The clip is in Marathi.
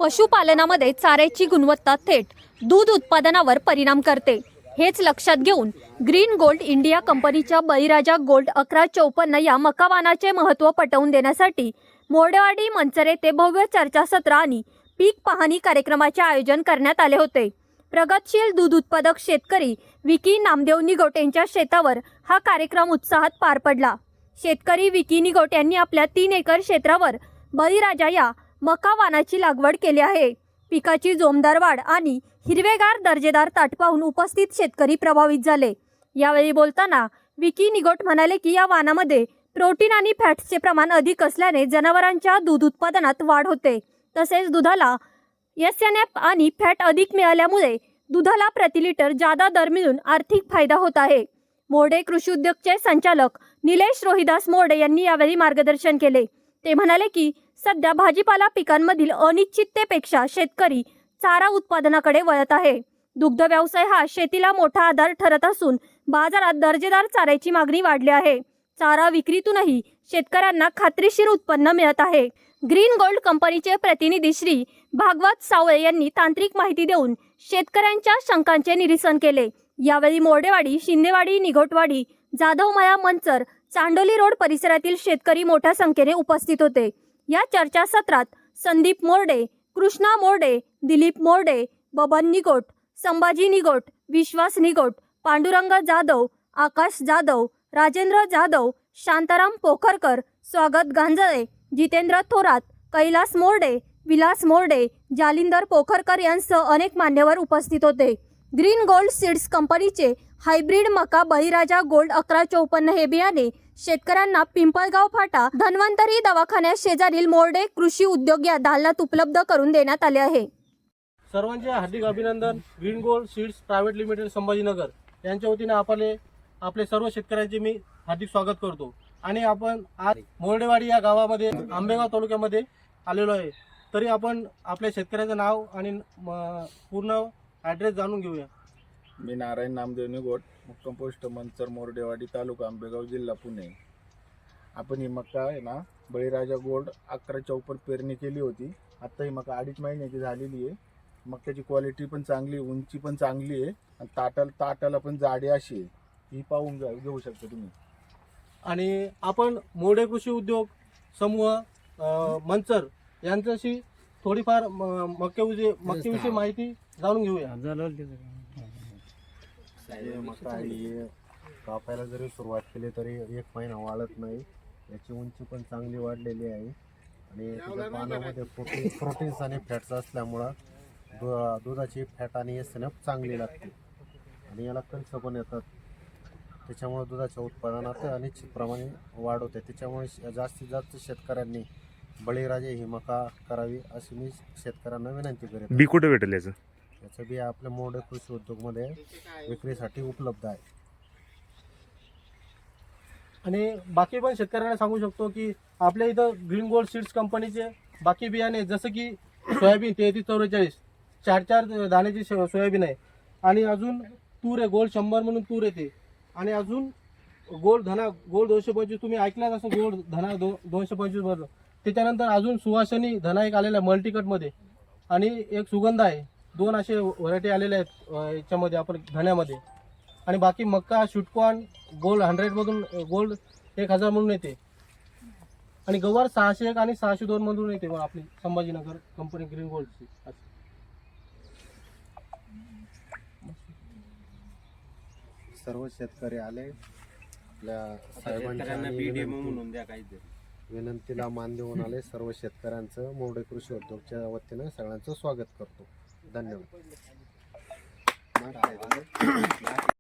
पशुपालनामध्ये चाऱ्याची गुणवत्ता थेट दूध उत्पादनावर परिणाम करते। हेच लक्षात घेऊन ग्रीन गोल्ड इंडिया कंपनीच्या बळीराजा गोल्ड 1154 या मका वाणाचे महत्त्व पटवून देण्यासाठी मोरडेवाडी मंचर येथे भव्य चर्चासत्र आणि पीक पाहणी कार्यक्रमाचे आयोजन करण्यात आले होते। प्रगतशील दूध उत्पादक शेतकरी विकी नामदेव निगोट यांच्या शेतावर हा कार्यक्रम उत्साहात पार पडला। शेतकरी विकी निगोट यांनी आपल्या 3 एकर क्षेत्रावर बळीराजा या मका वाणाची लागवड केली आहे। पिकाची जोमदार वाढ आणि हिरवेगार दर्जेदार ताट पाहून उपस्थित शेतकरी प्रभावित झाले। यावेळी बोलताना विकी निगोट म्हणाले की या वाणामध्ये प्रोटीन आणि फॅट्सचे प्रमाण अधिक असल्याने जनावरांच्या दूध उत्पादनात वाढ होते। तसेच दुधाला SNF आणि फॅट अधिक मिळाल्यामुळे दुधाला प्रति लिटर जादा दर मिळून आर्थिक फायदा होत आहे। मोरडे कृषी उद्योगचे संचालक निलेश रोहिदास मोरडे यांनी यावेळी मार्गदर्शन केले। ते म्हणाले की सध्या भाजीपाला पिकांमधील अनिश्चिततेपेक्षा शेतकरी चारा उत्पादनाकडे वळत आहे। दुग्ध व्यवसाय हा शेतीला मोठा आधार ठरत असून बाजारात दर्जेदार चाऱ्याची मागणी वाढली आहे। चारा विक्रीतूनही शेतकऱ्यांना खात्रीशीर उत्पन्न मिळत आहे। ग्रीन गोल्ड कंपनीचे प्रतिनिधी श्री भागवत सावळे यांनी तांत्रिक माहिती देऊन शेतकऱ्यांच्या शंकांचे निरसन केले। यावेळी मोरडेवाडी, शिंदेवाडी, निघोटवाडी, जाधवमळा, मंचर, चांडोली रोड परिसरातील शेतकरी मोठ्या संख्येने उपस्थित होते। या चर्चासत्रात संदीप मोरडे, कृष्णा मोरडे, दिलीप मोरडे, बबन निगोट, संभाजी निगोट, विश्वास निगोट, पांडुरंग जाधव, आकाश जाधव, राजेंद्र जाधव, शांताराम पोखरकर, स्वागत गांजळे, जितेंद्र थोरात, कैलास मोरडे, विलास मोरडे, जालिंदर पोखरकर यांसह अनेक मान्यवर उपस्थित होते। ग्रीन गोल्ड सीड्स कंपनीचे हायब्रिड मका बळीराजा गोल्ड 1154 हे बियाणे शेतकऱ्यांना पिंपळगाव फाटा धन्वंतरी दवाखान्या शेजारील मोरडे कृषी उद्योग या दालनात उपलब्ध करून देण्यात आले आहे। सर्वांचे हार्दिक अभिनंदन। Green gold seeds private limited Sambhajinagar यांच्या वतीने आपले सर्व शेतकऱ्यांचे मी हार्दिक स्वागत करतो। आणि आपण आज मोरडेवाडी या गावामध्ये आंबेगाव तालुक्यामध्ये आलेलो आहे। तरी आपण आपल्या शेतकऱ्याचं नाव आणि पूर्ण ॲड्रेस जाणून घेऊया। मी नारायण नामदेव निगोट, मुक्काम पोस्ट मंचर, मोरडेवाडी, तालुका आंबेगाव, जिल्हा पुणे। आपण ही मका आहे ना बळीराजा गोल्ड 1154 पेरणी केली होती। आता ही मका 2.5 महिन्याची झालेली आहे। मक्याची क्वालिटी पण चांगली, उंची पण चांगली आहे आणि ताटाला पण जाडी अशी आहे। ही पाहून घेऊ शकता तुम्ही। आणि आपण मोरडे कृषी उद्योग समूह मंचर यांच्याशी थोडीफार मक्याविषयी माहिती जाणून घेऊया। मका ही कापायला जरी सुरुवात केली तरी 1 महिना वाढत नाही। याची उंची पण चांगली वाढलेली आहे आणि त्याच्या पानामध्ये प्रोटीन्स आणि फॅट्स असल्यामुळं दुधाची फॅट आणि SNF चांगली लागते आणि याला कणस पण येतात। त्याच्यामुळे दुधाच्या उत्पादनात अनिश्चितप्रमाणे वाढ होते। त्याच्यामुळे जास्तीत जास्त शेतकऱ्यांनी बळीराजा ही मका करावी अशी मी शेतकऱ्यांना विनंती करेन। बी कुठे भेटेल याचं बी आपल्या मोरडे कृषी उद्योगमध्ये विक्रीसाठी उपलब्ध आहे। आणि बाकी पण शेतकऱ्यांना सांगू शकतो की आपल्या इथं ग्रीन गोल्ड सीड्स कंपनीचे बाकी बियाणे जसं की सोयाबीन 3344 4 दाण्याची सोयाबीन आहे आणि अजून तूर आहे गोल्ड 100 म्हणून तूर येते आणि अजून गोल्ड धना गोल्ड 225 तुम्ही ऐकलाच असं गोल्ड धना 225 बरोबर। त्याच्यानंतर अजून सुवासनी धना एक आलेला आहे मल्टीकटमध्ये आणि एक सुगंध आहे। 2 असे व्हरायटी आलेले आहेत याच्यामध्ये आपण धन्यामध्ये। आणि बाकी मक्का शुटकॉर्न गोल्ड 100 मधून गोल्ड 1000 म्हणून येते आणि गवार 601 आणि 602 मधून येते मग आपली संभाजीनगर कंपनी ग्रीन गोल्डची। सर्व शेतकरी आले, आपल्या साहेबांच्या विनंतीला मान देऊन आले। सर्व शेतकऱ्यांचं मोरडे कृषी उद्योगच्या वतीने सगळ्यांचं स्वागत करतो। धन्यवाद।